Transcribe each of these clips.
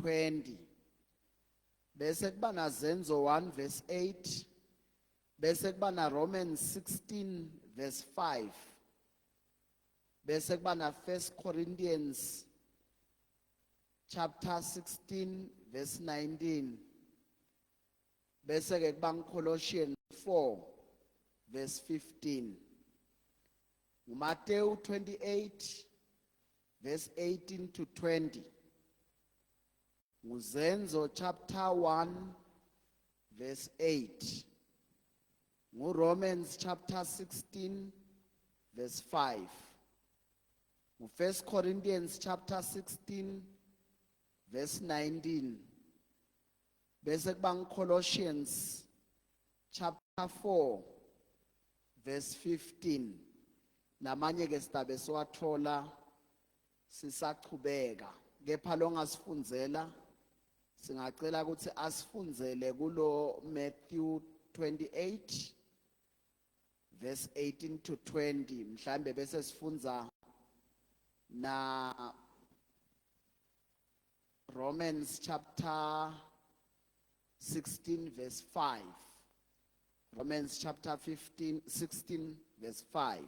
20. Bese kuba na Zenzo 1 verse 8. Bese kuba na Romans 16 verse 5. Bese kuba na 1 Corinthians chapter 16 verse 19. Bese ke kuba Colossians 4 verse 15. Matthew 28 verse 18 to 20. Zenzo chapter 1 verse 8. Romans chapter 16 verse 5. 1 Corinthians chapter 16 verse 19. Bese kuba Colossians chapter 4 verse 15. Namanye ke sitabe siwathola sisaqhubeka. Kepha lo ngasifundzela singacela ukuthi asifundzele kulo Matthew 28 verse 18 to 20. Mhlambe bese sifunza na Romans chapter 16 verse 5. Romans chapter 16 verse 5.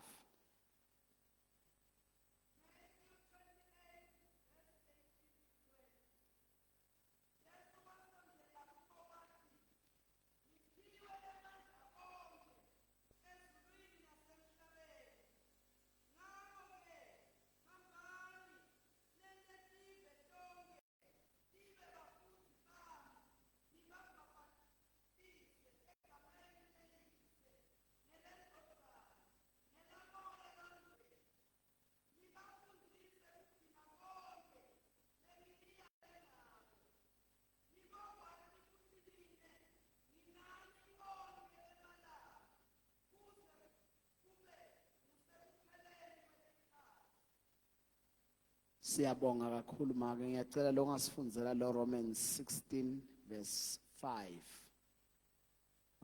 Siyabonga kakhulu make ngiyacela lo ngasifundzela lo Romans 16 verse 5.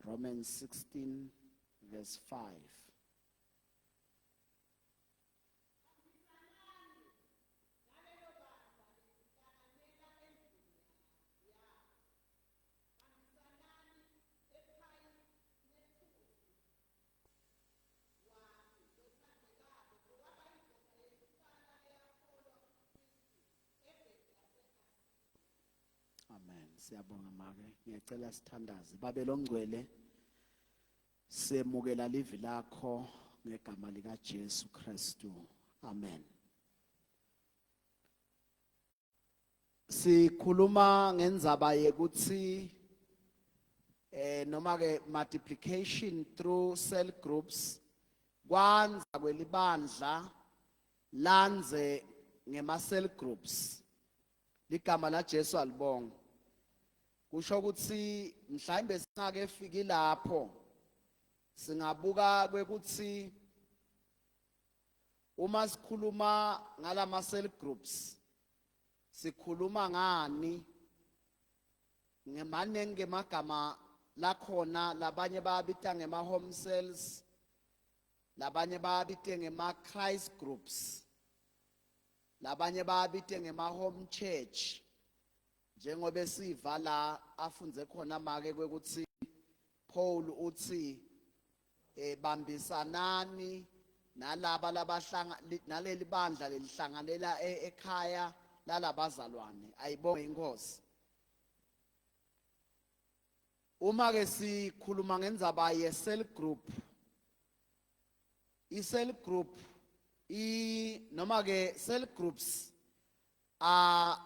Romans 16 verse 5. Amen. Siyabonga make. Ngiyacela sithandaze. Babelo ngcwele semukela livi lakho ngegama lika Jesu Kristu. Amen. Sikhuluma ngendzaba yekuthi noma ke multiplication through cell groups kwanza kwelibandla landze ngema cell groups. Ligama la Jesu alibonga. Kusho ukuthi mhlawumbe singake fiki lapho singabuka kwekuthi uma sikhuluma ngalama cell groups sikhuluma ngani ngemanenge magama lakhona labanye bayabita ngema home cells labanye bayabita ngema Christ groups labanye bayabita ngema home church njengoba siva la afunze khona make kwekuthi Paul uthi bambisanani nalaba labahlanga naleli bandla lelihlanganela ekhaya lalabazalwane. Ayibonge inkosi. Uma ke sikhuluma ngendzaba ye cell group, I cell group noma ke cell groups are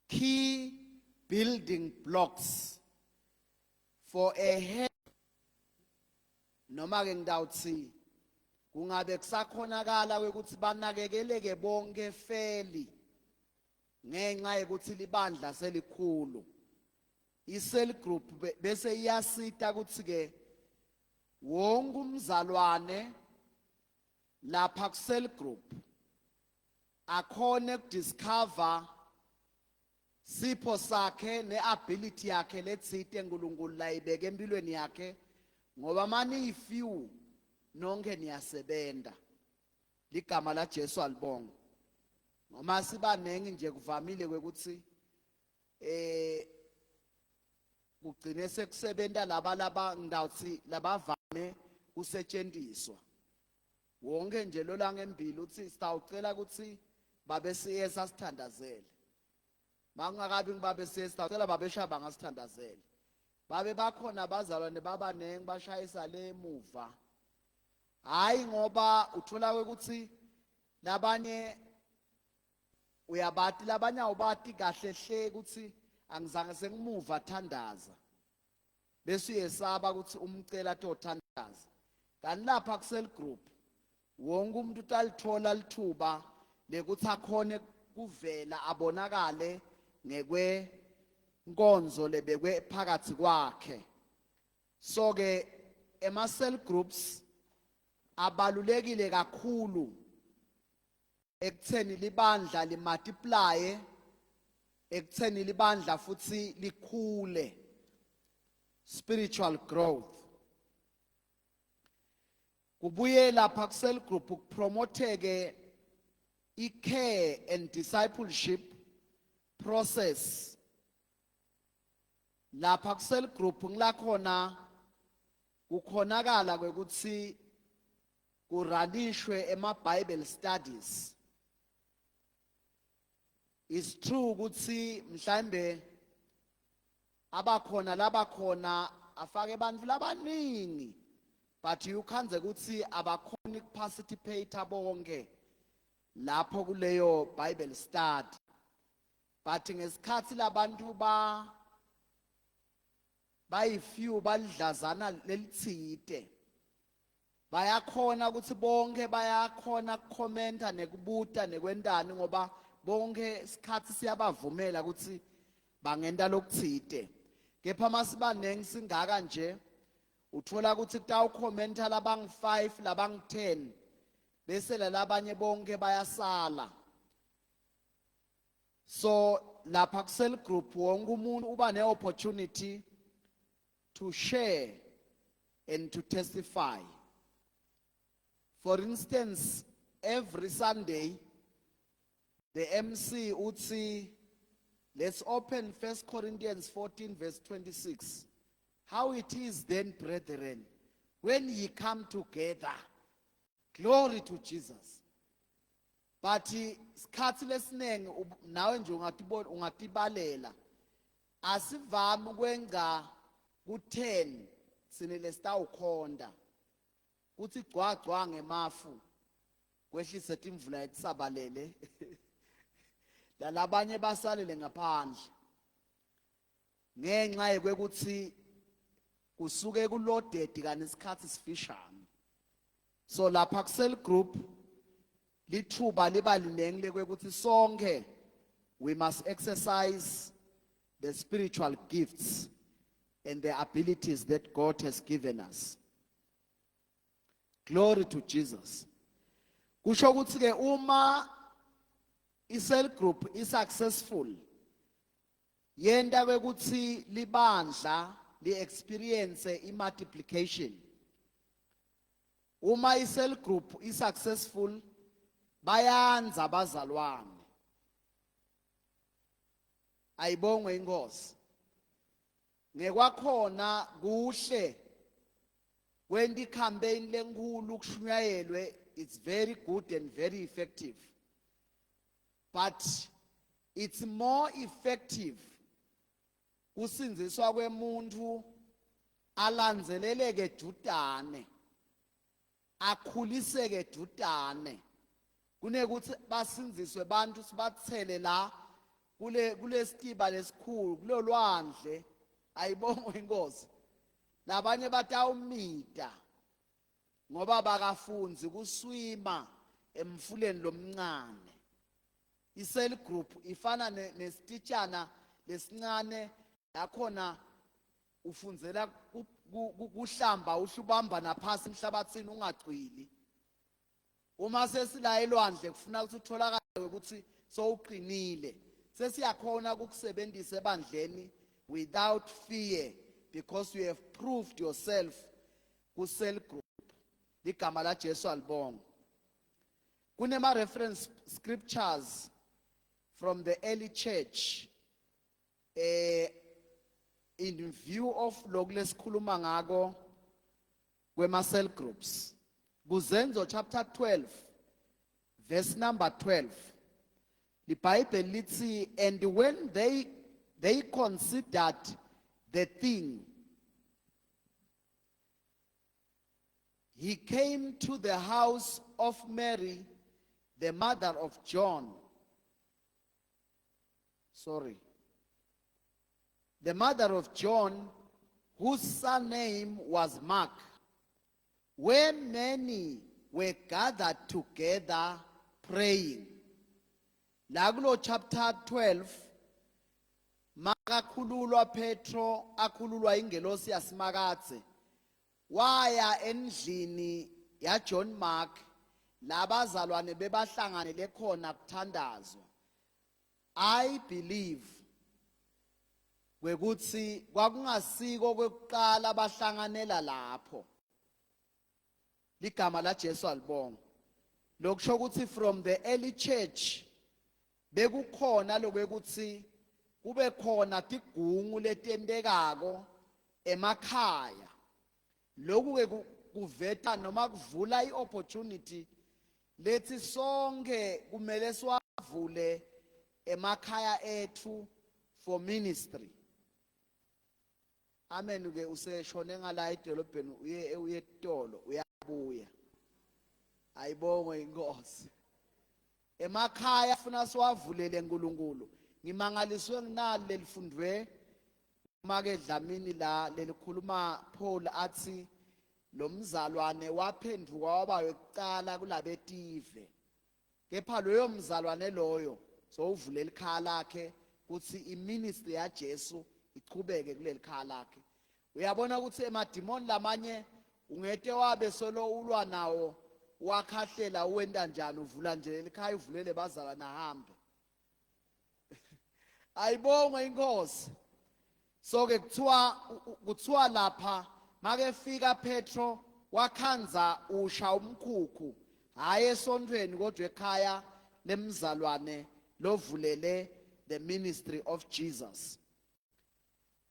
key building blocks for a head. Noma ke ngidawuthi kungabe kusakhonakala ukuthi banakekeleke bonke fairly ngenxa yokuthi libandla selikhulu. I cell group bese iyasita ukuthi ke wonke umzalwane lapha ku cell group akhone ukudiscover sipho sakhe neability yakhe letsite uNkulunkulu la ibeke empilweni yakhe ngoba mani few nonke niyasebenta. Ligama la Jesu alibonga. Noma sibanengi nje kuvamile ukuthi kugcine sekusebenta laba ngidawuthi labavame kusetshenziswa wonke nje lola ngempilo uthi sitawucela ukuthi babe siye sasithandazele mangakabi ngibabe siye sitawucela babeshaba ngasithandazele babe bakhona abazalwane babanengi bashayisa le emuva hayi ngoba uthola ukuthi labanye uyabati labanye awubati kahle hle ukuthi angizange sengimuva thandaza bese uyesaba ukuthi umcela tothandaza kanti lapha ku cell group wonke umuntu utalithola lithuba lekuthi akhone kuvela abonakale ngekwe nkonzo lebekwe phakathi kwakhe so ke ema cell groups abalulekile kakhulu ekutheni libandla limultiply ekutheni libandla futhi likhule spiritual growth kubuye lapha ku cell group kupromoteke i-care and discipleship process lapha ku cell group ngilakhona kukhonakala ukuthi kuranishwe ema Bible studies. It's true ukuthi mhlambe abakhona labakhona afake abantu labaningi but you can't ukuthi abakhoni participate bonke lapho kuleyo Bible study but ngesikhathi labantu bayifew balidlazana lelithite bayakhona ukuthi bonke bayakhona ukukhomenta nekubuta nekwendani ngoba bonke isikhathi siyabavumela ukuthi bangenda lokuthite kepha masibanengi singaka nje uthola ukuthi kutawukhomenta labang5 labang10 bese labanye bonke bayasala so lapha ku cell group wonke umuntu uba ne opportunity to share and to testify. For instance, every Sunday, the MC would say, let's open 1 Corinthians 14 verse 26. How it is then, brethren, when ye come together, glory to Jesus. But isikhathi lesiningi nawe nje ungatibalela asivami ukwenza ku10 sinele sitawukhonda kuthi gcwagcwa ngemafu kwehlise imvula etisabalele labanye basalele ngaphandle ngenxa yekuthi kusuke kulodedi kanesikhathi sifishane so lapha ku cell group lithuba libalulekile lekwekuthi sonke we must exercise the spiritual gifts and the abilities that God has given us. Glory to Jesus. Kusho ukuthi ke uma i-cell group is successful yenda kwekuthi libandla li-experience i-multiplication. Uma i-cell group is successful bayanza abazalwane. Ayibongwe inkosi. Ngekwakhona kuhle when the campaign lenkulu kushunyayelwe it's very good and very effective but it's more effective kusinziswa kwemuntu alandzeleleke dudane akhuliseke dudane kunekuthi basinziswe bantu sibathele la kule sitiba lesikhulu kulo lwandle ayibongwe inkosi labanye batawumita ngoba bakafunzi kuswima emfuleni lomncane i-cell group ifana nesititshana lesincane yakhona ufundzela kuhlamba uhlubamba naphasi emhlabathini ungacwili uma sesila elwandle kufuna ukuthi utholakale ukuthi sowuqinile sesiyakhona ukukusebenzisa ebandleni without fear because you have proved yourself ku cell group ligama la Jesu alibonga kunema reference scriptures from the early church in view of lokhu lesikhuluma ngako kwema cell groups. Kuzenzo chapter 12 verse number 12. The Bible lithi, and when they considered the thing, he came to the house of Mary, the mother of John. The mother of John, whose surname was Mark, where many were gathered together praying. Lagulo chapter 12, makakhululwa Petro akhululwa ingelosi yasimakathe, waya endlini ya John Mark, labazalwane bebahlanganele khona kuthandazwa. I believe kwekuthi kwakungasiko kwekuqala abahlanganela lapho. Ligama la Jesu alibonga. Lokusho ukuthi from the early church bekukhona lokwekuthi kube khona tigungu letentekako emakhaya. Lokhu ke kuveta noma kuvula iopportunity lethi sonke kumele siwavule emakhaya ethu for ministry. Amen. Ke useshone ngala edolobheni uye etolo uyabuya. Ayibonge inkosi. Emakhaya funa siwavulele uNkulunkulu. Ngimangaliswe nginalo lelifundwe make Dlamini la lelikhuluma Paul athi lo mzalwane waphenduka waba yokuqala kulabetive. Kepha loyo mzalwane loyo so uvulela ikhaya lakhe kuthi iministry ya Jesu ichubeke kuleli khaya lakhe. Uyabona ukuthi emadimoni lamanye ungete wabe solo ulwa nawo wakhahlela uwenda njani uvula nje elikhaya uvulele bazalwane ahambe. Ayibonge inkosi. So ke kuthiwa lapha make fika Petro wakhanza usha umkhukhu hayi esontweni kodwa ekhaya lemzalwane lovulele the ministry of Jesus.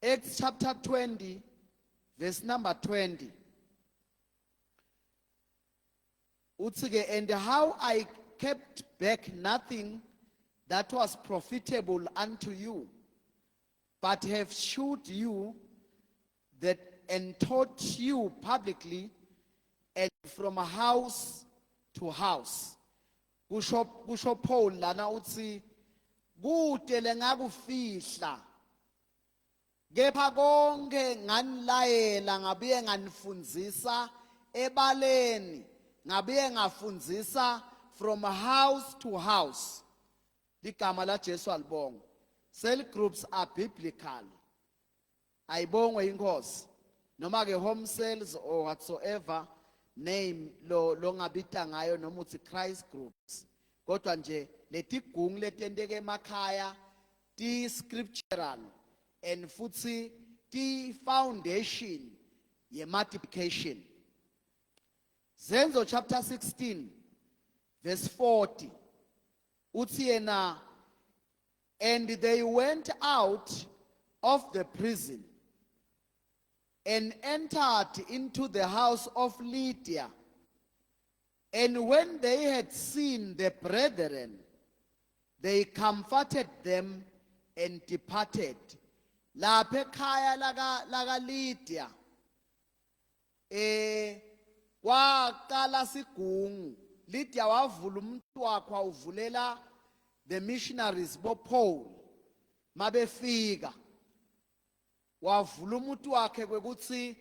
Acts chapter 20 verse number 20. Utsige, and how I kept back nothing that was profitable unto you, but have shewed you that and taught you publicly and from house to house. Kusho Paul lana utsi kude lengakufihla kepha konke nganilayela ngabuye nganifundzisa ebaleni ngabuye ngafundzisa from house to house. Ligama la Jesu alibonga. Cell groups are biblical. Ayibongwe inkosi. Noma ke home cells or whatsoever name lo ngabita ngayo noma uthi Christ groups. Kodwa nje letigungu letenteke emakhaya ti scriptural and futhi ti foundation ye multiplication. Zenzo chapter 16 verse 40. Uthi yena, and they went out of the prison and entered into the house of Lydia. And when they had seen the brethren, they comforted them and departed. Lapha ekhaya laga Lydia waqala sigungu. Lydia wavula umuntu wakhe uvulela the missionaries bo Paul mabefika wavula umuntu wakhe kwekuthi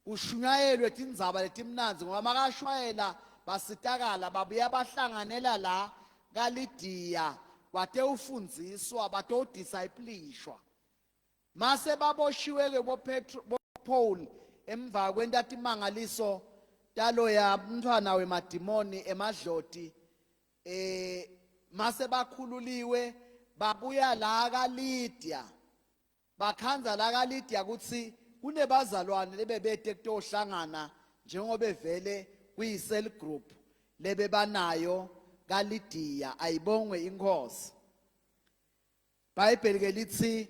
kushunyayelwe tindzaba letimnanzi ngoba makashwayela basitakala babuya bahlanganela la kaLydia bate ufundziswa bate udisciplishwa mase baboshiwe ke bo Petro bo Paul emva kwentatimangaliso talo ya mntwana wemadimoni emadloti mase bakhululiwe babuya la kaLydia bakhanza la kaLydia kuthi kunebazalwane lebebete kutohlangana njengoba vele kuyi-cell group lebe banayo kaLydia. Ayibongwe inkosi. Bible ke lithi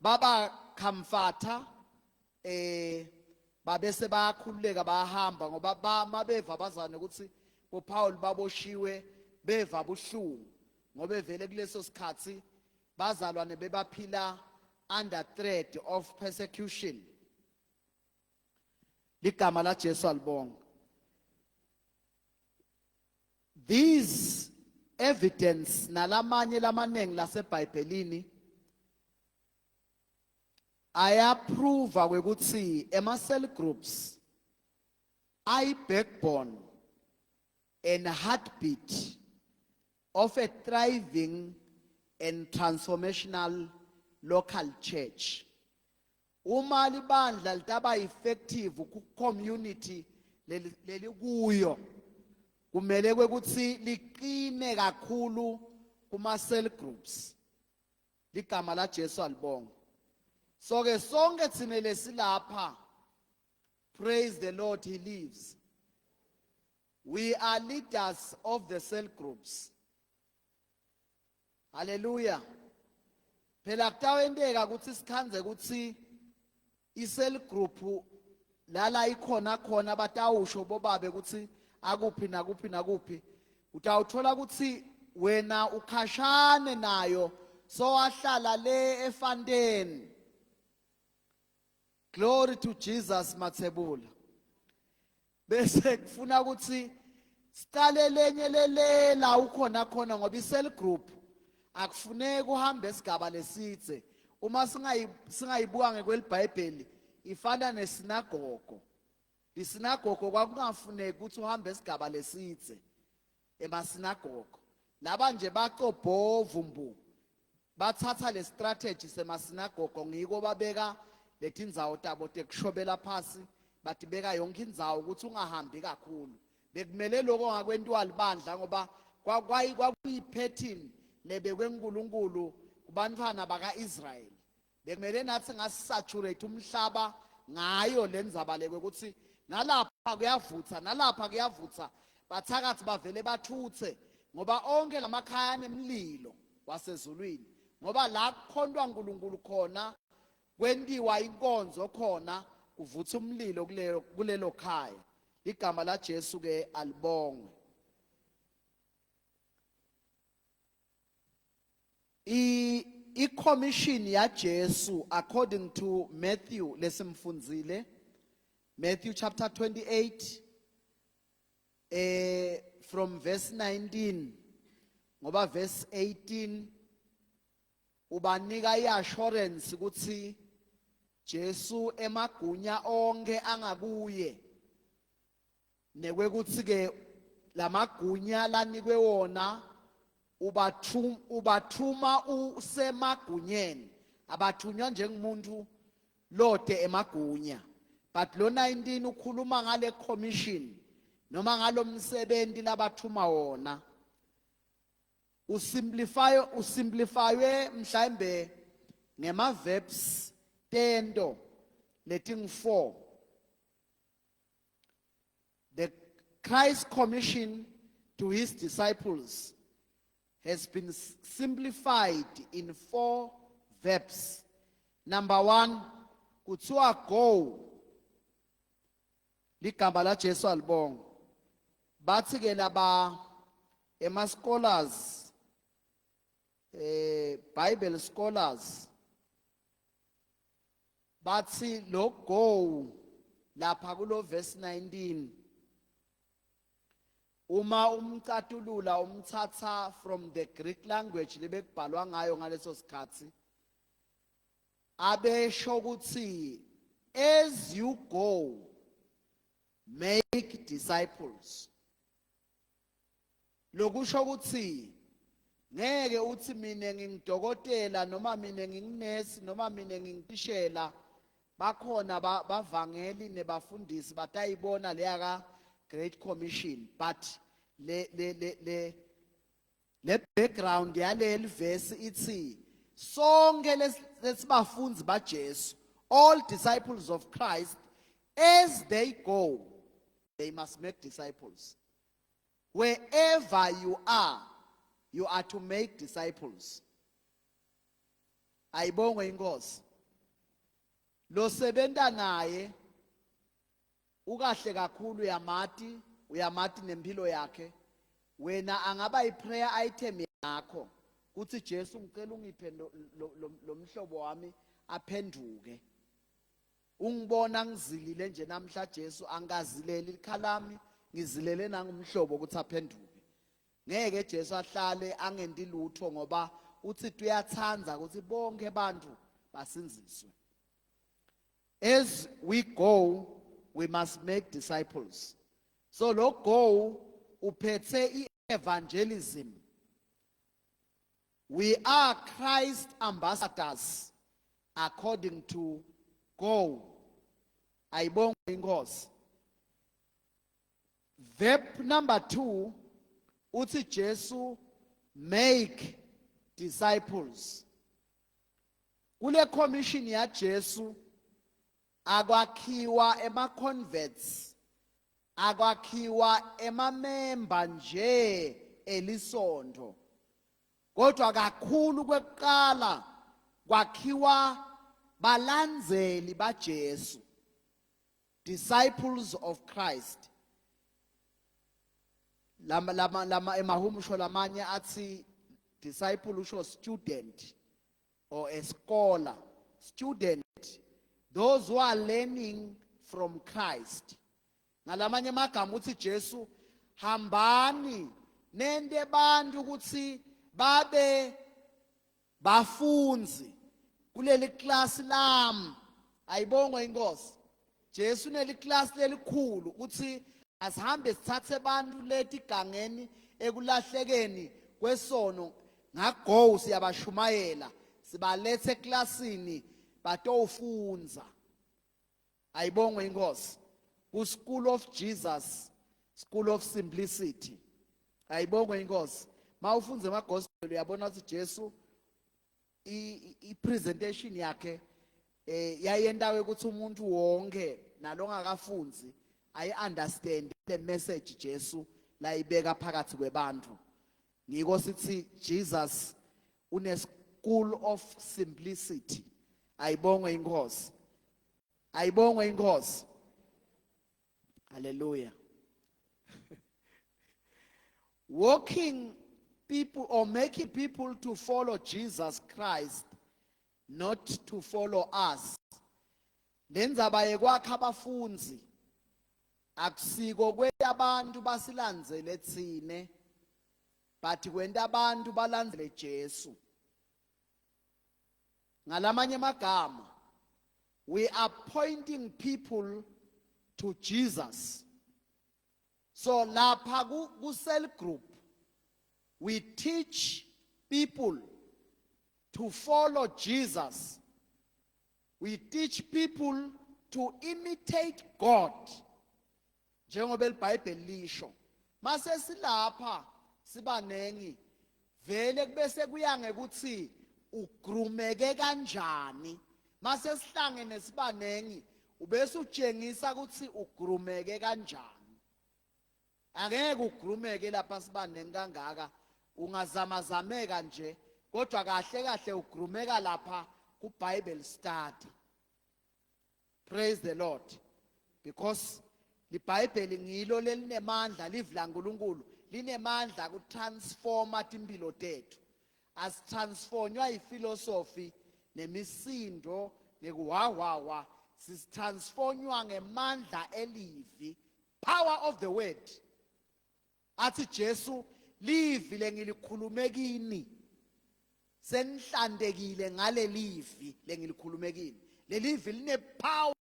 baba comforter babese bayakhululeka bayahamba ngoba mabeva bazana ukuthi uPaul baboshiwe beva buhlungu ngoba evele kuleso sikhathi bazalwane bebaphila under threat of persecution. Ligama la Jesu alibonga. These evidence nalamanye lamanengi laseBhayibhelini ayaprove ukuthi ema cell groups ay backbone and heartbeat of a thriving and transformational local church. Uma libandla litaba effective ku community leli kuyo kumele ukuthi liqine kakhulu kuma cell groups. Ligama la Jesu alibonga. So ke sonke thina lesilapha, praise the Lord, he lives. We are leaders of the cell groups. Hallelujah. Phela kutawendeka ukuthi sikhanze ukuthi i-cell group lala ikhona khona batawusho bobabe ukuthi akuphi nakuphi nakuphi, utawuthola ukuthi wena ukhashane nayo so wahlala le efandeni. Glory to Jesus Mathebula. Bese kufuna ukuthi siqale lenye lele la ukhona khona ngoba i-cell group akufuneki uhambe esigaba lesithe. Uma singayibuka ngekwelibhayibheli ifana nesinagogo. Isinagogo kwakungafuneki ukuthi uhambe esigaba lesithe emasinagogo. Laba nje baqobhovumbu bathatha le strategy semasinagogo ngiko babeka lethi indzawo tabo tekushobela phasi bathi beka yonke indzawo ukuthi ungahambi kakhulu. Bekumele lokho ngakwentiwa libandla ngoba kwakuyi-pattern lebekwe uNkulunkulu kubantwana baka-Israyeli. Bekumele nathi ngasisaturate umhlaba ngayo lenzabalekwe ukuthi nalapha kuyavutha nalapha kuyavutha bathakathi bavele bathuthe ngoba onke lamakhaya nemlilo wasezulwini ngoba la kukhondwa uNkulunkulu khona kwendiwa inkonzo khona kuvutha umlilo kulelo khaya. Igama la Jesu ke alibongwe. I-commission ya Jesu according to Matthew lesimfunzile, Matthew chapter 28 from verse 19 ngoba verse 18 ubanika i-assurance ukuthi Jesu emagunya onke angakuye nekwekuthi ke lamagunya lanikwe wona ubathuma usemagunyeni abathunywa njengomuntu lode emagunya. But lo 19 ukhuluma ngale commission noma ngalomsebenzi labathuma wona usimplifywe mhlambe ngema verbs tento leting 4. The Christ commission to his disciples has been simplified in 4 verbs. Number 1, kuthiwa go. Ligama la Jesu alibonga. Bathi ke laba scholars, Bible scholars, bathi lo go lapha kulo verse 19 uma umcatulula umthatha from the Greek language lebekubhalwa ngayo ngaleso sikhathi abesho ukuthi as you go make disciples. Lokusho ukuthi ngeke uthi mina ngingidokotela noma mina nginginesi noma mina ngingitishela bakhona bavangeli nebafundisi batayibona leya ka Great Commission, but le background yaleli verse ithi sonke lesibafundzi baJesu, all disciples of Christ, as they go they must make disciples. Wherever you are to make disciples. ayibongwe inkosi lo sebenta naye ukahle kakhulu uyamati nempilo yakhe wena angaba iprayer item yakho kuthi Jesu ngicela ungiphe lo mhlobo wami aphenduke ungibona ngizilile nje namhla Jesu angazileli ikhalami ngizilele nangumhlobo ukuthi aphenduke ngeke Jesu ahlale angendi lutho ngoba uthi uyathanza ukuthi bonke abantu basinziswe. As we go we must make disciples. So lo go uphethe evangelism. We are Christ ambassadors according to go. Ayibonge inkosi. Verb number 2 uthi Jesu make disciples. Kule commission ya Jesu akwakhiwa ema-converts, akwakhiwa emamemba nje elisondo, kodwa kakhulu kwekuqala kwakhiwa balandzeli baJesu, disciples of Christ. Lama emahumusho lamanye athi disciple usho student or a scholar. Student, those who are learning from Christ. Ngalamanye amagama uthi Jesu hambani nende bantu ukuthi babe bafunzi kuleli class lami. Ayibongwe inkosi. Jesu neli class lelikhulu uthi asihambe sithathe abantu leti gangeni ekulahlekeni kwesono ngago siyabashumayela sibalethe eklasini batofunza. Ayibongwe inkosi. Ku School of Jesus, School of Simplicity. Ayibongwe inkosi. Mawufunza emagospel uyabona ukuthi Jesu I presentation yakhe yayendawe ukuthi umuntu wonke nalongakafunzi I understand the message Jesu la ibeka phakathi kwebantu. Ngiko sithi Jesus une School of Simplicity. Ayibongwe inkosi. Ayibongwe inkosi. Hallelujah. Walking people or making people to follow Jesus Christ, not to follow us. Lenzaba yekwakha abafunzi akusiko kwenta abantu basilandzele tsine, but kwenta abantu balandzele Jesu. Ngalamanye magama, we are pointing people to Jesus. So lapha ku cell group we teach people to follow Jesus. We teach people to imitate God. Njengoba iBhayibheli lisho. Mase silapha sibanengi vele kubese kuya ngekuthi ugrumeke kanjani. Mase sihlangene sibanengi ubese utshengisa ukuthi ugrumeke kanjani. Angeke ugrumeke lapha sibanengi kangaka ungazamazameka nje kodwa kahle kahle ugrumeka lapha ku Bible study. Praise the Lord. Because iBhayibheli ngilo lelinemandla livla uNkulunkulu linemandla ku transforma impilo tethu. As transformwa iphilosophy nemisindo nekuwawawa sis transformwa ngemandla elivi, power of the word. Athi Jesu livi lengilikhulume kini senihlandekile ngale livi lengilikhulume kini. Le livi line power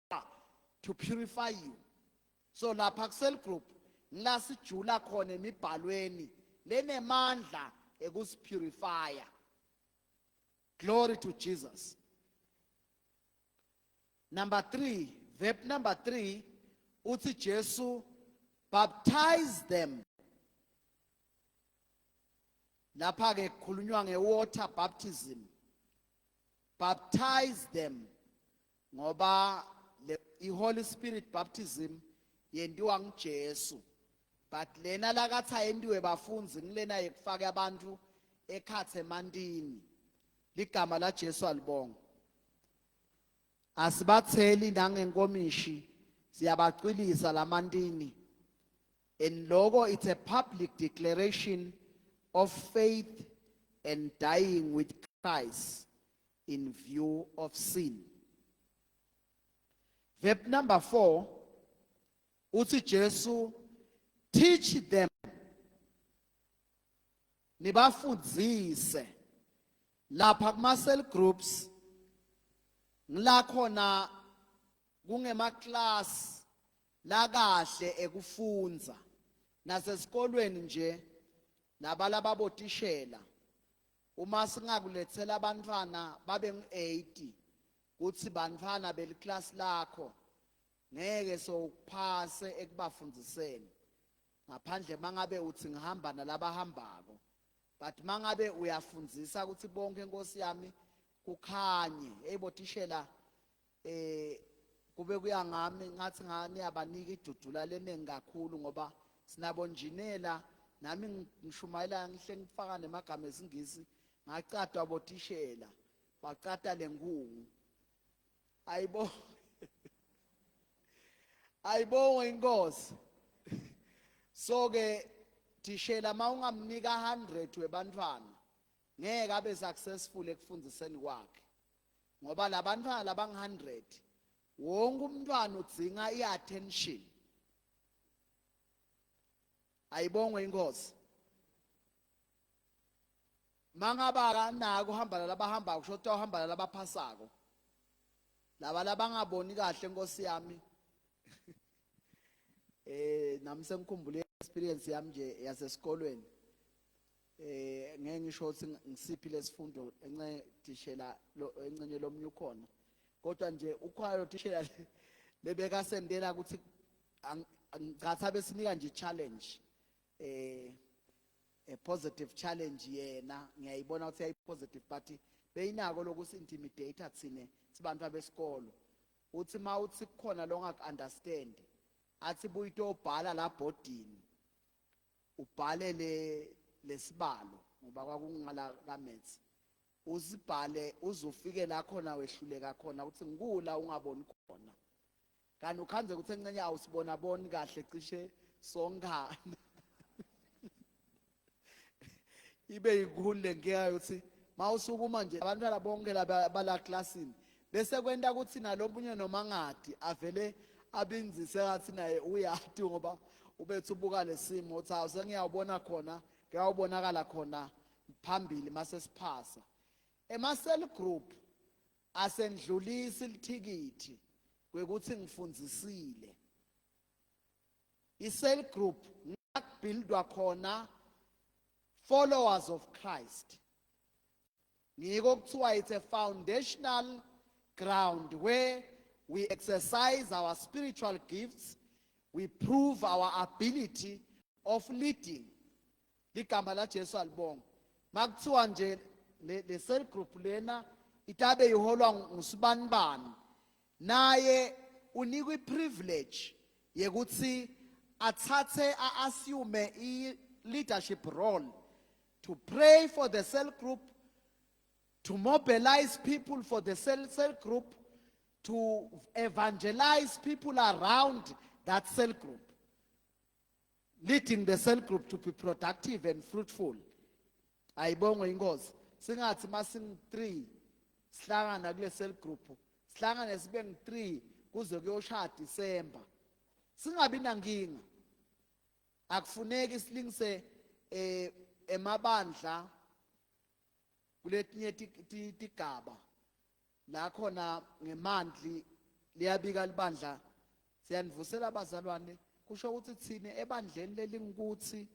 to purify you. So lapha ku cell group ngila sijula khona emibhalweni lenemandla ekusipurifya. Glory to Jesus. Number 3, verb number 3 uthi Jesu baptize them. Lapha ke khulunywa ngewater baptism. Baptize them ngoba iHoly Spirit baptism yendiwa nguJesu. But lena lakathi ayendiwe bafunzi ngilena yekufaka abantu ekhathe emantini. ligama la Jesu alibonga. Asibatheli nangenkomishi siyabaqilisa lamantini. And logo, it's a public declaration of faith and dying with Christ in view of sin. Verb number 4, uthi Jesu, teach them, nibafundzise. Lapha kuma cell groups, ngila khona kungema class la kahle ekufunza. Nasesikolweni nje nabalaba botishela uma singakulethela abantwana babe ngu80 kuthi bantwana beliclass lakho ngeke sokuphase ekubafundiseni ngaphandle mangabe uthi ngihamba nalabahambako, but mangabe uyafundzisa ukuthi bonke Nkosi yami kukhanye ebotishela kube kuya ngami ngathi ngani abanika idudula leningi kakhulu ngoba sinabonjinela nami ngishumayela ngihle ngifaka nemagama esingisi ngacatwa botishela bacata lenkungu ayibo inkosi. So ke tishela mawungamnika 100 webantwana ngeke abe successful ekufundiseni kwakhe ngoba labantwana labang100 wonke umntwana udzinga iattention. Ayibongwe inkosi. Mangaba kanako uhamba labahamba kusho ukuthi uhamba labaphasako. Laba labangaboni kahle Nkosi yami. Nami sengikhumbule experience yami nje yasesikolweni. Ngeke ngisho ukuthi ngisiphi lesifundo encedishela encenye lomnye ukhona. Kodwa nje ukhona tishela lebeka sendela ukuthi ngathi besinika nje challenge. A positive challenge yena ngiyayibona ukuthi ayi positive but beyinako lokusi intimidate thine sibantu abesikolo uthi mawuthi khona lo understand athi buyito obhala la boardini ubhale lesibalo ngoba kwakungala kaMaths uzibhale uzufike la khona wehluleka khona uthi ngikula ungaboni khona kanti ukhanze ukuthi encenye awusibona boni kahle cishe songana ibe ikhule ngiyayo ukuthi mawusukuma nje abantwana bonke bala classini bese kwenta ukuthi nalomunye noma ngadi avele abinzise ngathi naye uyati ngoba ubethu ubuka lesimo uthi awuse ngiyawubona khona ngiyawubonakala khona phambili mase siphasa ema cell group asendlulisi lithikithi kwekuthi ngifundzisile. I cell group ngakubuildwa khona followers of Christ. It's a foundational ground where we exercise our spiritual gifts, we prove our ability of leading. Ligama la Jesu alibonga. Makuthiwa nje le cell group lena itabe iholwa ngusibanibani. Naye unikwe privilege yekuthi athathe assume leadership role to pray for the cell group, to mobilize people for the cell group, to evangelize people around that cell group, leading the cell group to be productive and fruitful. Ayibongwe inkosi. Singathi masing 3 sihlangana kule cell group, sihlangane sibe ngu3 kuze kuyoshaya December. Singabi nankinga. Akufuneki silingise emabandla kuletinye tigaba la khona ngemandli liyabika libandla siyanivusela abazalwane kusho ukuthi thine ebandleni lelingikuthi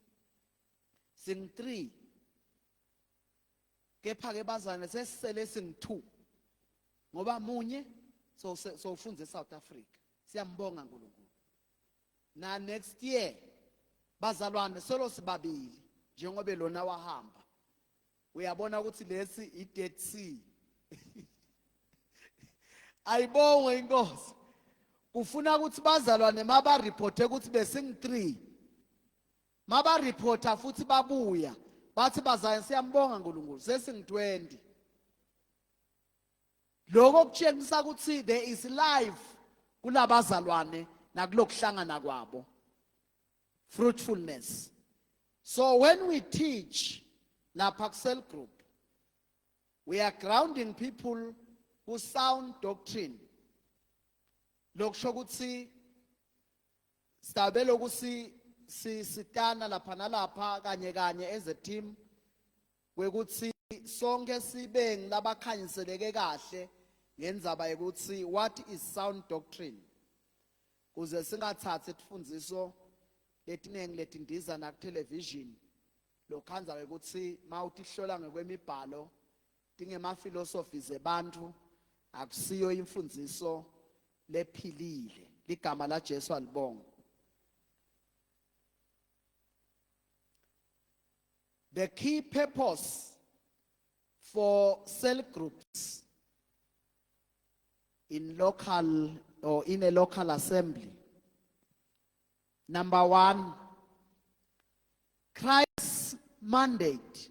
sing3 kepha ke bazalwane sesisele sing2 ngoba munye so ufunze South Africa siyambonga uNkulunkulu na next year bazalwane solo sibabili njengoba lona wahamba uyabona ukuthi lesi i-Dead Sea. Ayibongwe inkosi. Kufuna ukuthi bazalwane maba report ukuthi besing3 maba reporta futhi babuya bathi bazalwane siyambonga uNkulunkulu sesing20 lokho kutshengisa ukuthi there is life kulabazalwane nakulokuhlangana kwabo, fruitfulness. So when we teach lapha ku-cell group, we are grounding people who sound doctrine. Lokusho ukuthi stabele ukuthi sitana lapha nalapha kanye kanye as a team kwekuthi sonke sibe ngilabakhanyiseleke kahle ngendzaba yokuthi what is sound doctrine, kuze singathathe isifundiso letiningi letindiza na television lokhanza ukuthi mawutihlola ngekwemibhalo tingema philosophies ebantu akusiyo imfundiso lephilile. Ligama la Jesu alibonga. The key purpose for cell groups in local or in a local assembly. Number one, Christ's mandate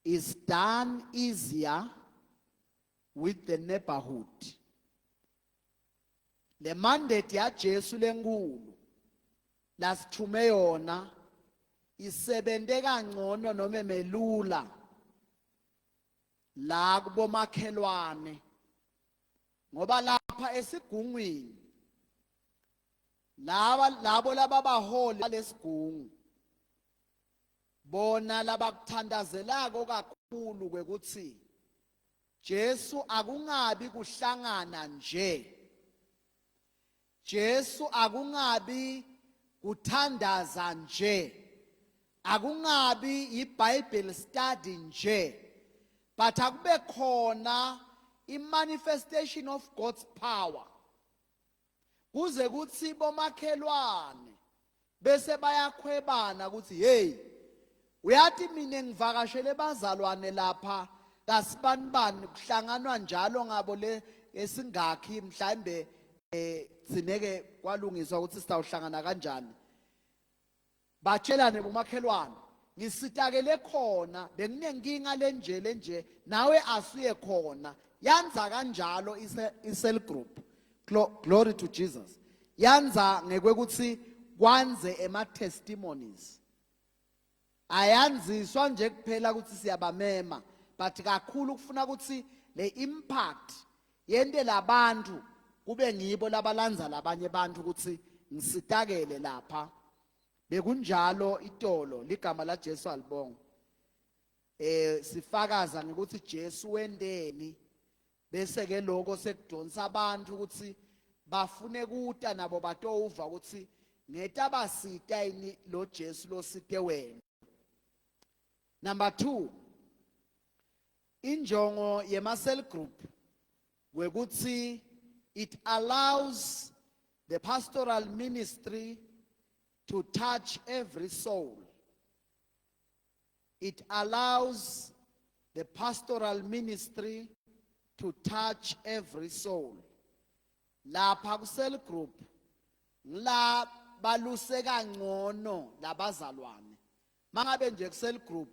is done easier with the neighborhood. The mandate ya Jesu lenkulu lasithume yona isebente kangcono noma melula la kubomakhelwane, ngoba lapha esigungwini labo lababaholi balesigungu bona labakuthandazelako kakhulu kwekuthi Jesu akungabi kuhlangana nje, Jesu akungabi kuthandaza nje, akungabi iBible study nje, but akube khona i-manifestation of God's power. Kuze kuthi bomakhelwane bese bayakhwebana ukuthi hey, uyathi mina ngivakashele bazalwane lapha kasibanibani kuhlanganwa njalo ngabo le esingakhi mhlambe sineke kwalungiswa ukuthi sitawuhlangana kanjani. Batshelane bomakhelwane ngisitakele khona benginenkinga lenje nawe asuye khona, yanza kanjalo i-cell group. Glory to Jesus. Yanza ngekwekuthi kwanze ema-testimonies. Ayanziswa nje kuphela ukuthi siyabamema, but kakhulu kufuna ukuthi le impact yente labantu kube ngibo labalanza labanye bantu ukuthi ngisitakele lapha. Bekunjalo itolo ligama la Jesu alibonga. Sifakaza ngokuthi Jesu wendeni bese ke lokho sekudonsa abantu ukuthi bafune kuta nabo batova ukuthi ngetaba sita ini lo Jesu lo site wena. Number 2, injongo yema cell group wekuthi it allows the pastoral ministry to touch every soul. It allows the pastoral ministry to touch every soul. Lapha ku cell group la baluseka ngcono labazalwane. Mangabe nje ku cell group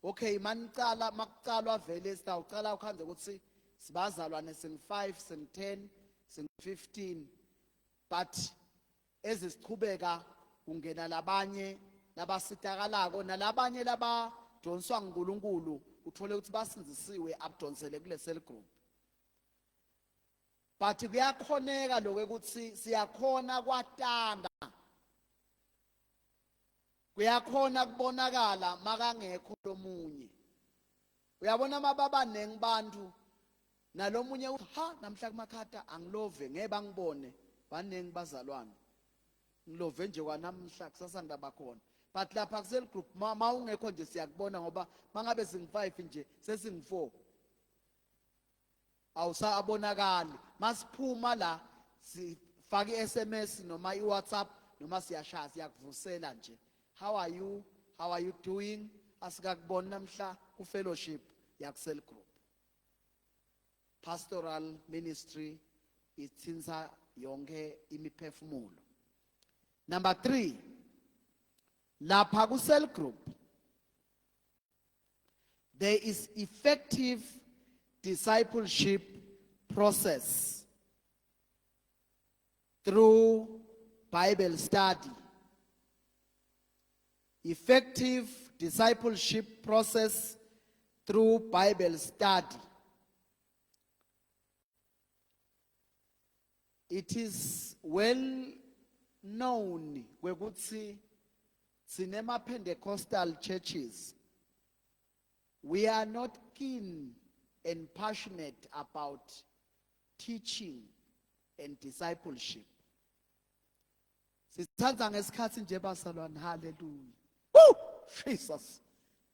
okay manicala makucalwa vele sitawucala ukhanze ukuthi sibazalwane sing5 sing10 sing15, but ezisichubeka kungena labanye labasitakalako nalabanye labadonswa nguNkulunkulu uthole ukuthi basinzisiwe abudonsele kule cell group. But kuyakhoneka lokuthi siyakhona kwatanga, kuyakhona kubonakala makangekho lomunye. Uyabona mababa nengibantu nalomunye ha namhla kumakhata angilove ngeba ngibone banengi bazalwane ngilove nje kwanamhla kusasa ngaba khona, but lapha ku cell group ma ungekho nje siyakubona ngoba mangabe sing5 nje sesing4 awusabonakali. Masiphuma la sifake SMS noma iWhatsApp noma siyashaya siyakuvusela nje, how are you doing, asikakubona namhla ku fellowship ya ku cell group. Pastoral ministry itsinza yonke imiphefumulo. Number 3, lapha ku cell group there is effective discipleship process through Bible study. Effective discipleship process through Bible study. It is well known ukuthi sinema Pentecostal churches, we are not keen and passionate about teaching and discipleship. Sithanda ngesikhathi nje basalwane, hallelujah. Woo! Jesus.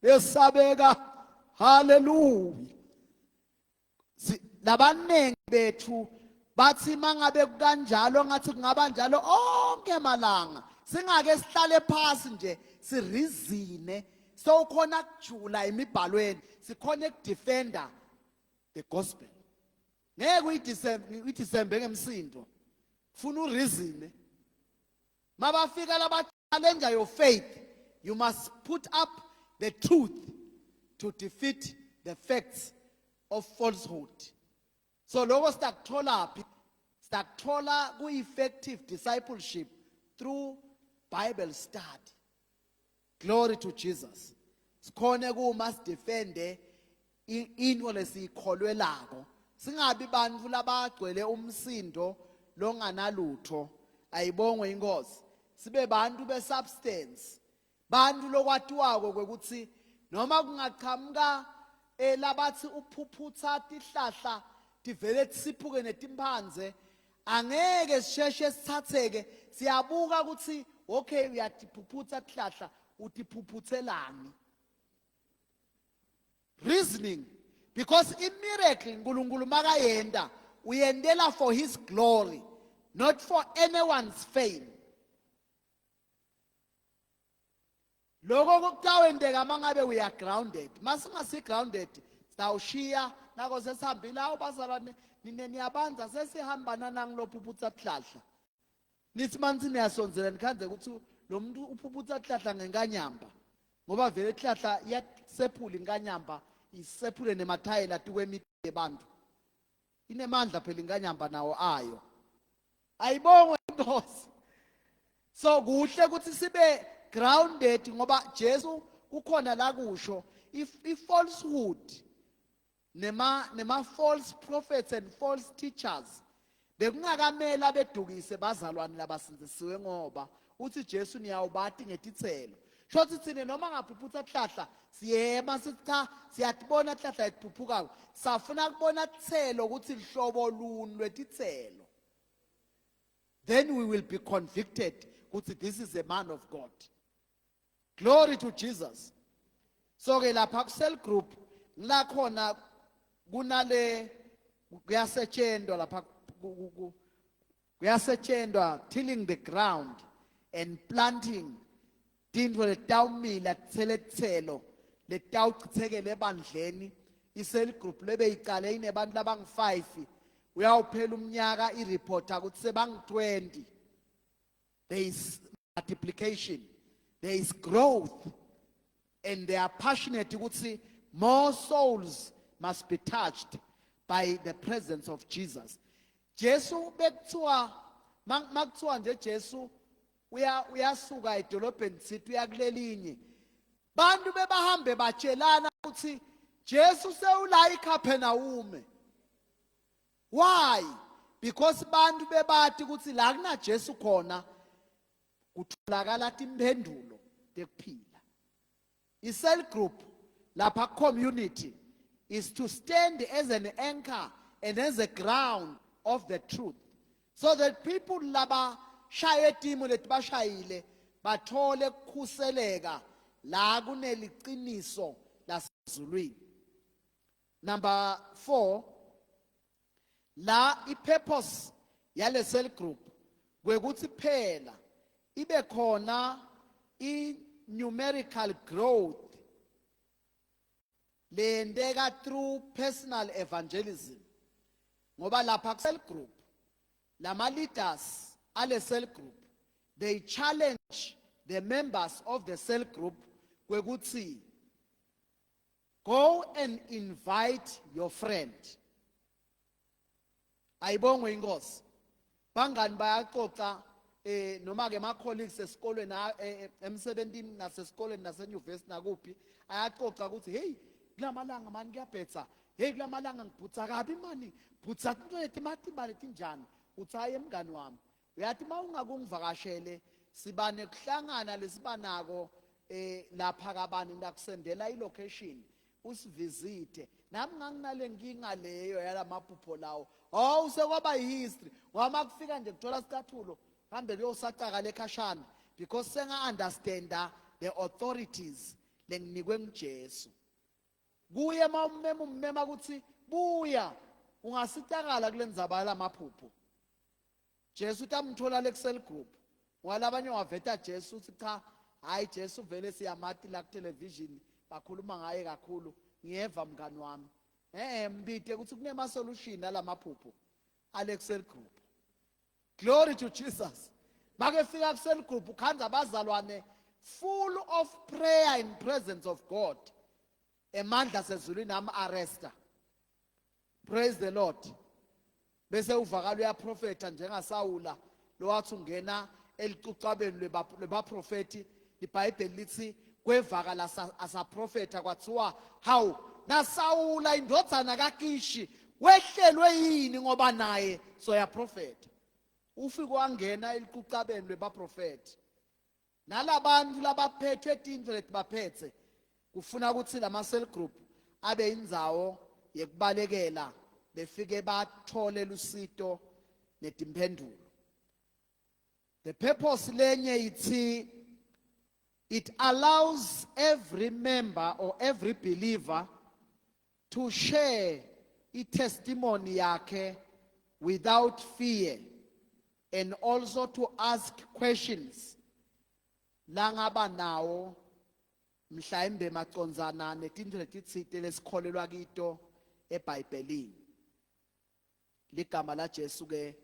Yesabeka, hallelujah. Labanengi bethu bathi mangabe kanjalo ngathi kungaba njalo onke malanga. Singake sihlale phansi nje sirizine so khona kujula emibhalweni, sikhona ukudefenda the gospel. Ngeke uyidisembe ngemsindo. Funa urizine. Mabafika laba challenge your faith, you must put up the truth to defeat the facts of falsehood. So lokho stakuthola ku-effective discipleship through Bible study. Glory to Jesus. Sikhone kuma sidefende into lesiyikholwelako. Singabi bantfu labagcwele umsindo longanalutho. Ayibongwe inkosi. Sibe bantu besubstance. Bantu lokwatiwako kwekuthi noma kungaqhamuka labathi uphuphutha tihlahla tivele tisiphuke netimphandze, angeke sisheshe sithatheke, siyabuka ukuthi okay uyatiphuphutha tihlahla utiphuputhelani. Reasoning, because in miracle uNkulunkulu makayenda uyendela for his glory, not for anyone's fame. Lokho kutawendeka mangabe we are grounded. Masingasi grounded, sawushiya nako sesihambile awu bazalwane nine niyabanza sesihambana nangilophuputha tihlahla. Nithi manzi niyasonzela nikhanze ukuthi lo muntu uphuphutha tihlahla ngenkanyamba. Ngoba vele tihlahla iyasephula inkanyamba, isephule nemathayela tukwemithi yebantu. Inemandla phela inkanyamba nawo ayo. Ayibongwe inkosi. So kuhle ukuthi sibe grounded ngoba Jesu kukhona la kusho if falsehood nema false prophets and false teachers bekungakamela bedukise bazalwane labasinzisiwe ngoba uthi Jesu niyawubati ngetitselo. Shothi thine noma ngaphuphutha tihlahla siyema sitha siyatibona tihlahla etiphuphukako safuna kubona titselo ukuthi lihlobo luni lwetitselo. Then we will be convicted ukuthi this is a man of God. Glory to Jesus. So ke lapha ku-cell group la khona kunale kuyasetshenzwa lapha kuyasetshenzwa tilling the ground and planting tintfo letawumila titseletselo letawuchithekele ebandleni. I-cell group lebeyicale inebantu labangu-5 uyawuphela umnyaka i-reporta ukuthi sebangu-20. There is multiplication, there is growth, and they are passionate ukuthi more souls must be touched by the presence of Jesus. Jesu bekuthiwa makuthiwa nje Jesu uyasuka edolobheni sithi uyakulelinye, bantu bebahambe batshelana ukuthi Jesu sewula eKhaphenawume. Why? Because bantu bebati ukuthi la kuna Jesu khona kutholakala timpendulo tekuphila. I-cell group lapha community is to stand as an anchor and as a ground of the truth, so that people laba shaye timo letibashayile bathole kukhuseleka la kuneliciniso lasezulwini. Number 4, la i-purpose yale cell group kwekuthi phela ibe khona i-numerical growth lendeka through personal evangelism. Ngoba lapha ku-cell group lama leaders ale cell group they challenge the members of the cell group kwekuthi Go and invite your friend. Ayibongwe inkosi. Bangani bayaxoxa noma ke ma colleagues esikolweni emsebentini nasesikolweni nasenyuvesi nakuphi ayaxoxa ukuthi hey kulamalanga mani kuyabhetha, hey kulamalanga ngiphutha kabi mani, phutha into letimatimba letinjani. Uthi hayi mngani wami, uyathi mawungakungivakashele sibane kuhlangana lesibanako lapha kabani ndakusendela ilocation usivisite. Nami nganginale nkinga leyo yalamaphupho lawo. Oh usekwaba history. Wama kufika nje kuthola sicathulo hambe liyosaqaka lekhashana because senga understanda the authorities lenginikwe nguJesu. Kuye mawumema ukuthi buya ungasitakala kulenzaba lamaphupho. Jesu tamthola le-cell group. Walabanye waveta Jesu uthi cha hayi Jesu vele siyamati la television bakhuluma ngaye kakhulu ngiyeva mngani wami. Mbite ukuthi kunema solution alamaphupho ale-cell group. Glory to Jesus. Bakefika ku-cell group ukhanza abazalwane full of prayer in presence of God. Emandla sezulwini ama-arresta. Praise the Lord. Bese uvakala uyaprofeta njengaSawula lo wathi ungena elicucabeni lebaprofeti. IBhayibheli lithi kwevakala asaprofeta kwathiwa hawu naSawula indodana kaKishi wehlelwe yini ngoba naye soyaprofeta. Ufike wangena elicucabeni lebaprofeti. Nalabantu labaphethwe tinto letibaphethe kufuna ukuthi lama-cell group abe indzawo yekubalekela befike bathole lusito netimpendulo. The purpose lenye ithi it allows every member or every believer to share a testimony yakhe without fear and also to ask questions langaba nawo mhlawumbe macondzana netinto letitsite lesikholelwa kito eBhayibhelini. Ligama la Jesu ke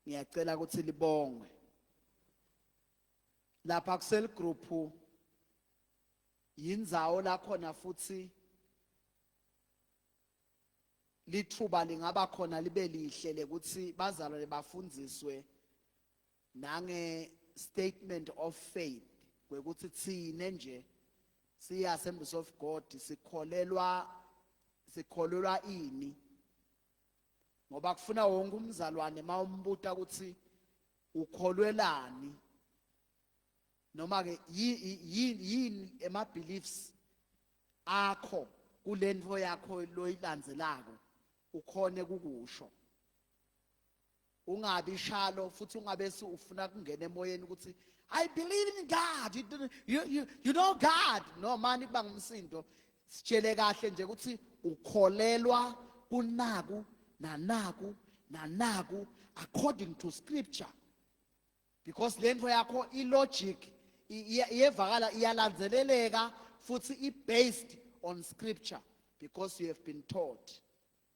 ngiyacela ukuthi libongwe. Lapha ku-cell group yindzawo la khona futhi lithuba lingaba khona libe lihle lekuthi bazalwane bafundziswe nange statement of faith kwekuthi thine nje siya Assemblies of God sikholelwa ini. Ngoba kufuna wonke umzalwane mawumbuta ukuthi ukholwelani noma ke yini ema beliefs akho kulento yakho loyilandzelako ukhone kukusho. Ungabi shalo futhi ungabe ufuna kungena emoyeni ukuthi I believe in God. You know God. No mani bangumsindo. Sitshele kahle nje ukuthi ukholelwa kunaku nanaku according to scripture. Because lento yakho ilogic iyevakala iyalandzeleleka futhi based on scripture because you have been taught.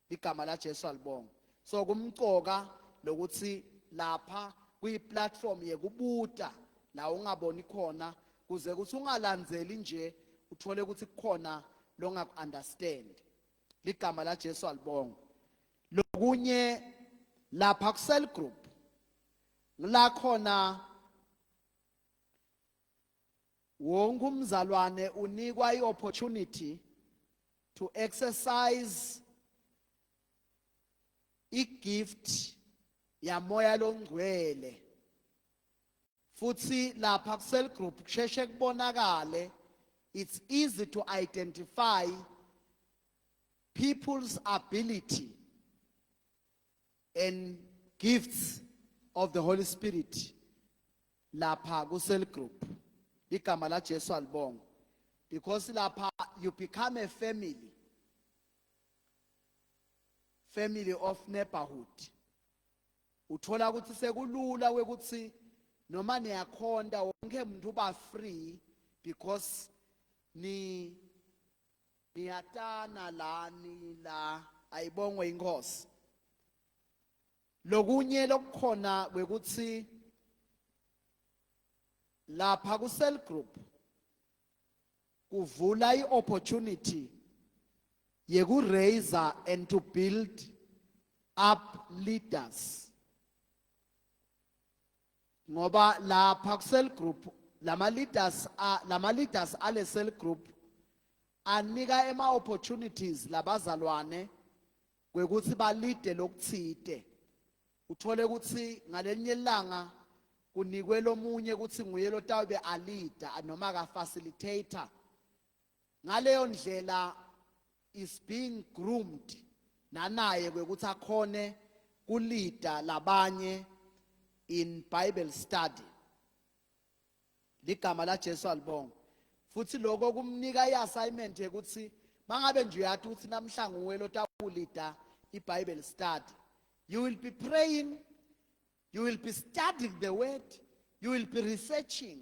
Igama la Jesu alibonga. So kumcoka lokuthi lapha kwi-platform yekubuta la ungaboni khona kuze kuthi ungalandzeli nje uthole ukuthi kukhona longaku-understand. Ligama la Jesu alibonga. Lokunye lapha ku-cell group la khona wonke umzalwane unikwa i-opportunity to exercise i-gift yamoya longcwele. Futhi lapha ku-cell group kusheshe kubonakale, it's easy to identify people's ability and gifts of the Holy Spirit lapha ku-cell group. Igama la Jesu alibonga. Because lapha you become a family of neighborhood. Uthola ukuthi sekulula wekuthi noma niyakhonda wonke umuntu uba free because niyatana la ayibongwe inkosi. Lokunye lokukhona wekuthi lapha ku-cell group kuvula i-opportunity yeku raise and to build up leaders. Ngoba lapha ku cell group lama leaders ale cell group anika ema opportunities labazalwane kwekuthi balide lokuthide. Uthole ukuthi ngalenye ilanga kunikwe lomunye ukuthi nguye lotawube a leader noma ka facilitator. Ngaleyo ndlela is being groomed nanaye kwekuthi akhone ku leader labanye in Bible study. Ligama la Jesu alibonga. Futhi lokho kumnika iassignment ukuthi mangabe nje uyathi uthi namhlanje nguwe lotawulida iBible study, you will be praying, you will be studying the word, you will be researching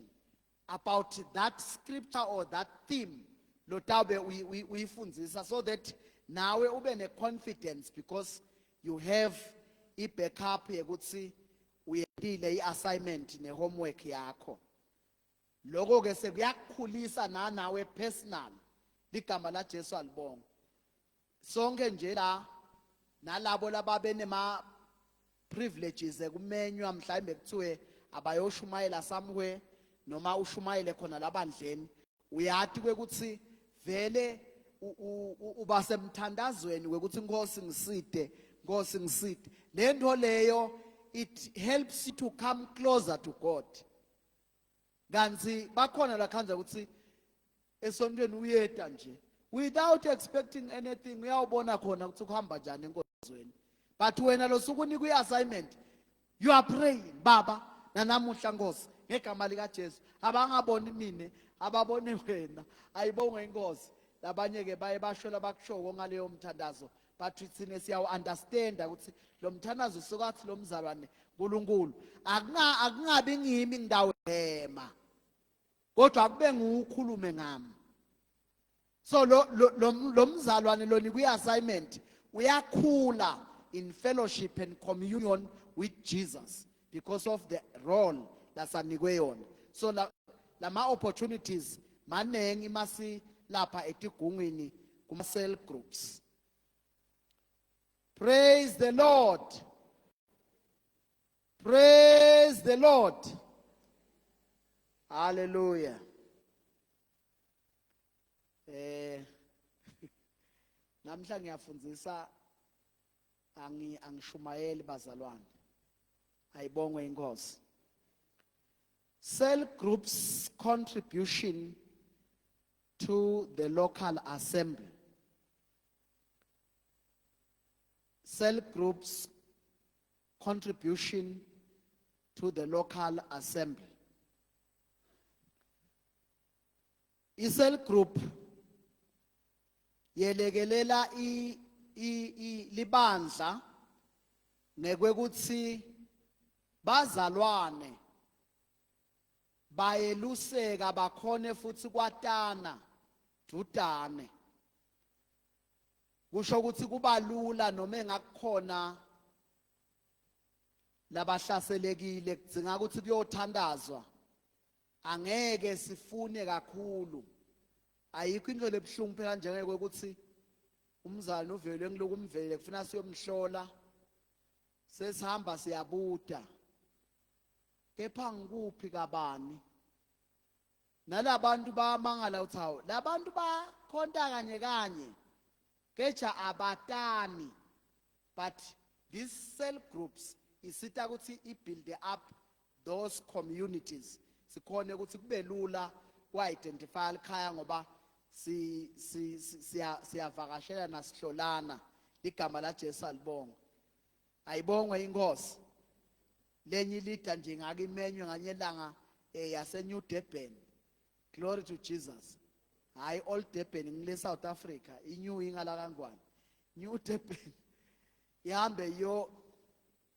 about that scripture or that theme lotawube uyifundzisa, so that nawe ube ne confidence because you have I backup yekuthi uyedile iassignment ne homework yakho. Lokho ke sekuyakukhulisa nawe personal. Ligama la Jesu alibonga. Sonke nje la nalabo lababe nema privileges ekumenywa mhlawumbe kuthiwe abayoshumayela somewhere noma ushumayele khona labandleni, uyathi kwekuthi vele uba semthandazweni wekuthi Nkosi ngiside, Nkosi ngiside. Lento leyo it helps you to come closer to God. Ganzi bakhona la khanza ukuthi esontweni uyeda nje without expecting anything, uyawubona khona ukuthi kuhamba njani enkonzweni. But wena losuku unika iassignment, you are praying, Baba nanamuhla Nkosi ngegama lika Jesu abangaboni mine ababone wena, ayibonge Inkosi. Labanye ke baye bashola bakushoko ngaleyo mthandazo, but thina siyawu understand ukuthi lo mthandazo sokathi lo mzalwane uNkulunkulu akungabi ngimi ngidawe hema, kodwa akube ngukhulume ngami. So lo mzalwane loni ku assignment uyakhula in fellowship and communion with Jesus because of the role lasanikwe yona. So lama opportunities manengi masi lapha etigungwini kuma cell groups. Praise the Lord. Praise the Lord. Hallelujah. Namhla ngiyafundzisa angishumayeli bazalwane. Ayibongwe Inkosi. Cell groups contribution to the local assembly. Cell groups contribution to the local assembly. I-cell group yelekelela libandla nekwekuthi bazalwane bayeluseka bakhone futhi kwatana dudane. Kusho ukuthi kuba lula noma engakukhona labahlaselekile kudzinga ukuthi kuyothandazwa, angeke sifune kakhulu. Ayikho into lebhlungu phela njengeke ukuthi umzali uvele ngiloku umvele kufuna siyomhlola sesihamba siyabuda, kepha ngikuphi kabani nalabantu bayamangala uthi hawo labantu bakhonta kanye kanye keja abatani. But these cell groups isita ukuthi build up those communities, sikhone ukuthi kube lula ku-identify ikhaya ngoba siyavakashela nasihlolana. Ligama la Jesu alibonga. Ayibongwe Inkosi. Lenye leader nje ngakimenywe nganye langa yase New Durban. Glory to Jesus. Hayi Old Durban ngile South Africa, iNew ingala kangwane. New Durban ihambe yo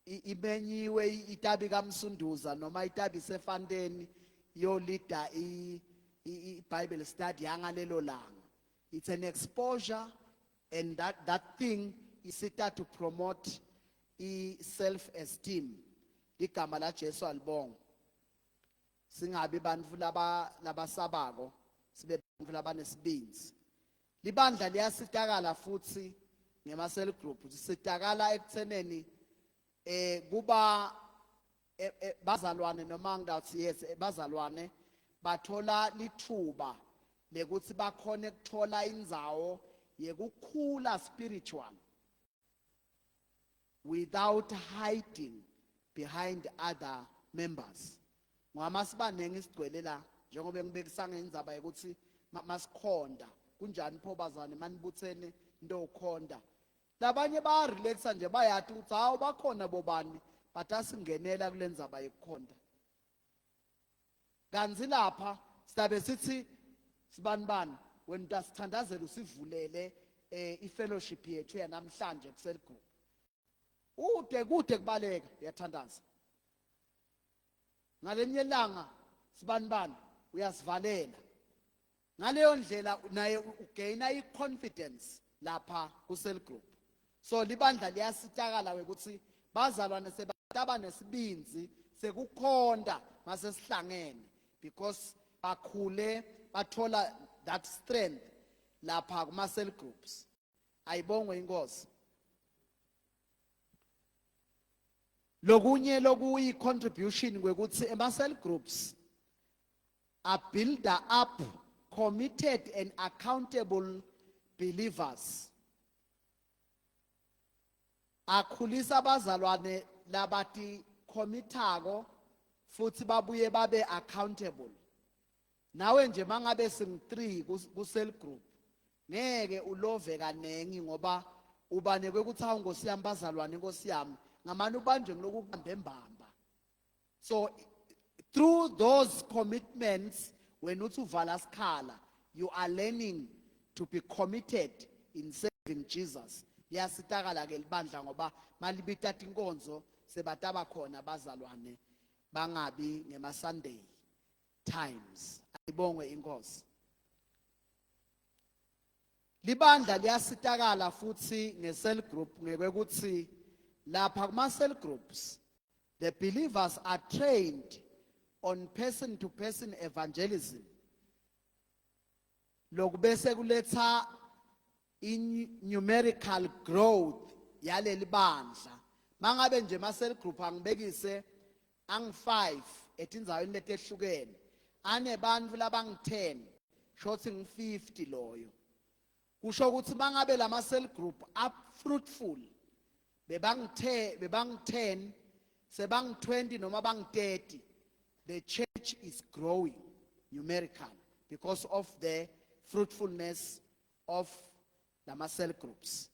ibenyiwe itabi kaMsunduza noma itabi sefandeni yo leader Bible study yangalelo langa. It's an exposure, and that thing is start to promote self-esteem. Ligama la Jesu alibonga. Singabi bantfu labasabako, sibe bantfu labanesibinzi. libandla liyasitakala futhi ngema cell group sitakala ekutheneni kuba bazalwane noma ngathi yes bazalwane bathola lithuba lekuthi bakhone ukuthola indzawo yekukhula spiritual without hiding behind other members. Ngoba sibanenge isigcwele la njengoba ngibekisa ngendzaba ukuthi masikhonda kunjani pho bazane manibuthene into ukhonda. Labanye ba relaxa nje bayathi ukuthi hawo bakhona bobani batasingenela kulendzaba yokukhonda. Kanzi lapha sizabe sithi sibanibani when dasithandazela usivulele ifellowship yethu yanamhlanje ku cell group. Kude kubaleka uyathandaza. Ngalenye ilanga sibanibani uyasivalela. Ngaleyo ndlela naye ugaina iconfidence lapha ku cell group. So libandla liyasitakala ukuthi bazalwane sebataba nesibinzi sekukhonda mase sihlangene because bakhule bathola that strength lapha kuma cell groups. Ayibongwe inkosi. Lokunye lokuyi contribution kwekuthi ema cell groups are builder up committed and accountable believers. Akhulisa abazalwane labati committako futhi babuye babe accountable. Nawe nje mangabe sing3 ku cell group ngeke ulove kanengi ngoba ubanekwe ukuthi awu Nkosi yami bazalwane Nkosi yami ngamani ubanje ngilokubamba embamba. So through those commitments when uthi uvala sikhala you are learning to be committed in serving Jesus. Yasitakala ke libandla ngoba malibithatha inkonzo sebataba khona bazalwane bangabi ngema Sunday times. Ayibongwe inkosi. Libandla liyasitakala futhi nge cell group ngekuthi lapha kuma cell groups the believers are trained on person to person evangelism. Lokubese kuletha in numerical growth yaleli bandla. Mangabe nje ma cell group angibekise ang5 etindzaweni letehlukene ane bantfu labang10 shothi ngi50 loyo. Kusho ukuthi mangabe lama cell group up fruitful bebang10 sebang20 noma bang30 the church is growing numerically because of the fruitfulness of lama cell groups.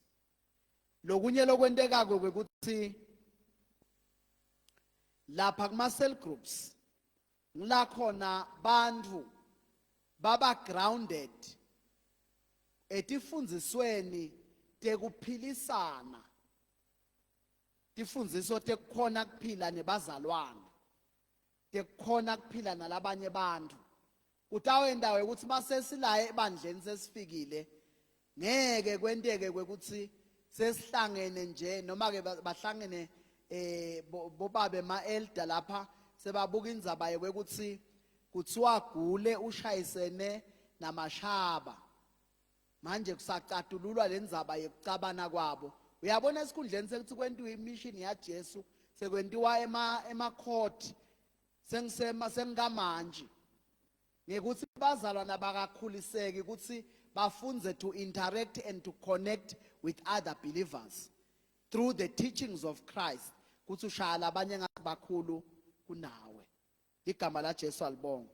Lokunye lokwendekako kwekuthi lapha kuma cell groups ngila khona bantfu baba grounded etifundisweni tekuphilisana, tifundiso tekukhona kuphila nebazalwane, tekukhona kuphila nalabanye bantu. Utawendawe ukuthi masesilaye ebandleni sesifikile ngeke kwenteke kwekuthi sesihlangene nje noma ke bahlangene bobabe ma elder lapha sebabuka indzaba yokuthi kuthiwa gule ushayisene namashaba. Manje kusacatululwa lendzaba yokucabana kwabo. Uyabona esikhundleni sekuthi kwentiwa imission yaJesu sekwentiwa ema court sengamanje. Ngekuthi bazalwana bakakhuliseki ukuthi bafunze to interact and to connect with other believers through the teachings of Christ. Kuthi ushala abanye ngabakhulu kunawe. Igama la Jesu alibonga.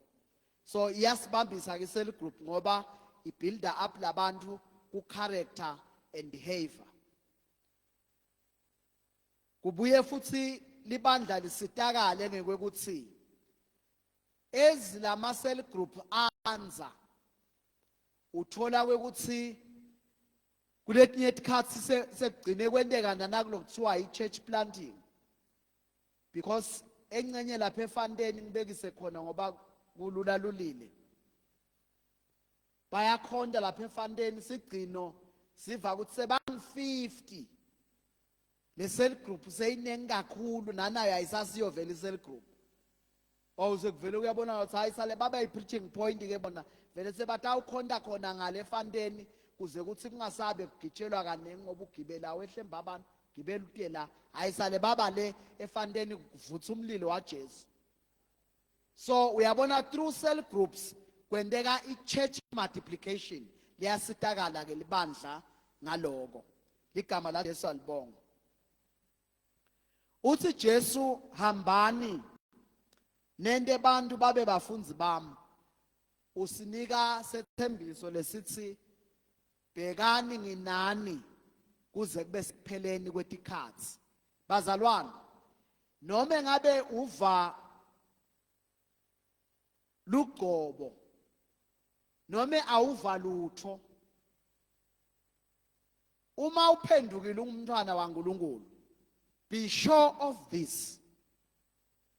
So iyasibambisa ke cell group ngoba ibuilder up labantu ku character and behavior. Kubuye futhi libandla lisitakale ngekwekuthi ezilama cell group anza uthola kwekuthi kuletinye isikhathi sekugcine kwenteka nakulokuthiwa i-church planting because encenye lapha eFanteni ngibekise khona ngoba kulula lulile bayakhonda lapha eFanteni sigcino siva ukuthi sebang50 le cell group seyinengi kakhulu nanayo ayisasiyo vele i cell group awuze kuvele uyabona ukuthi hayi sale baba i preaching point ke bona vele sebatha ukhonda khona ngale eFanteni kuze kuthi kungasabe kugitshelwa kaningi ngoba ugibela wehle embabana gibela utiye la ayisale baba le efandeni kuvutha umlilo waJesu. So uyabona through cell groups kwendeka i-church multiplication liyasitakala ke libandla ngaloko ligama la Jesu alibonga. Uthi Jesu hambani nende abantu babe bafunzi bami, usinika sethembiso lesithi bhekani nginani kuze kube sikupheleni kwetikhathi. Bazalwane, noma ngabe uva lugcobo noma awuva lutho, uma uphendukile umntwana waNkulunkulu, be sure of this.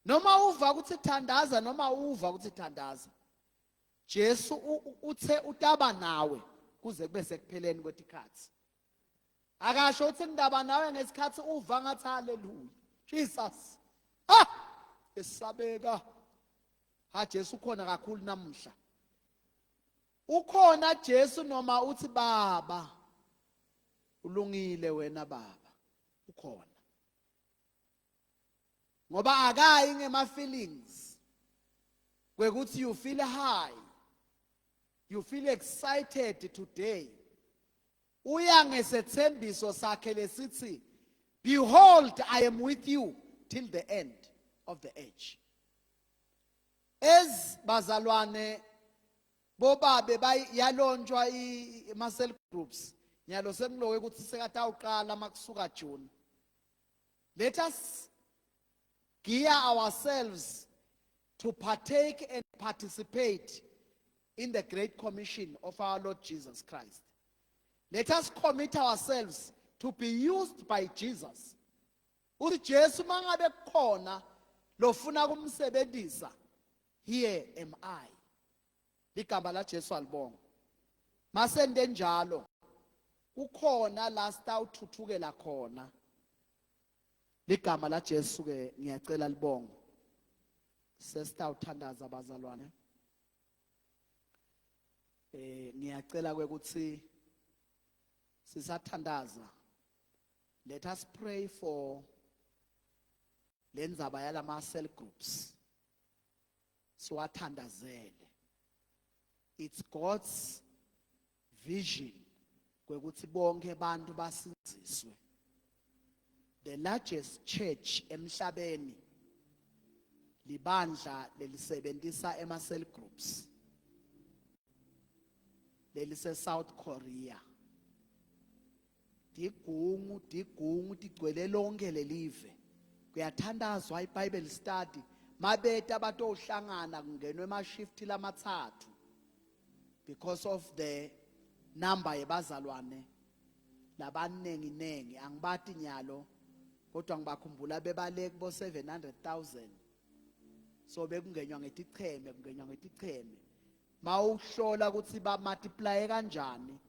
Noma uva ukuthi thandaza noma uva ukuthi thandaza, Jesu uthe utaba nawe kuze kube sekupheleni kwetikhathi. Akasho uthi ngidaba nawe ngesikhathi uva ngathi haleluya Jesus. Esabeka Jesu ukhona kakhulu namuhla. Ukhona Jesu noma uthi baba ulungile wena baba, ukhona. Ngoba akayi ngema feelings kwekuthi you feel high, you feel excited today. Uya ngesethembiso sakhe lesithi behold I am with you till the end of the age. As bazalwane bobabe bayalonjwa ima cell groups nyalo sengiloke ukuthi sekatha uqala makusuka June. Let us gear ourselves to partake and participate in the Great Commission of our Lord Jesus Christ. Let us commit ourselves to be used by Jesus. Uthi Jesu mangabe khona lofuna kumsebenzisa, here am I. Ligama la Jesu alibonga. Masende njalo ukhona la sitawuthuthukela khona. Ligama la Jesu ke ngiyacela libonga. Sesitawuthandaza abazalwane. Ngiyacela ukuthi sisathandaza, let us pray for lenzaba yalama cell groups. Siwathandazele. It's God's vision kwekuthi bonke abantu basiziswe. The largest church emhlabeni libandla lelisebenzisa ema cell groups. Lelise South Korea. Digungu tigcwele lonke lelive. Kuyathandazwa iBible study. Mabeta abatohlangana kungenwe ema shift lamathathu because of the number yebazalwane labanengi nengi. Angibati nyalo kodwa ngibakhumbula bebale kubo 700,000. So bekungenywa ngeticheme, kungenywa ngeticheme. Mawuhlola ukuthi ba multiply kanjani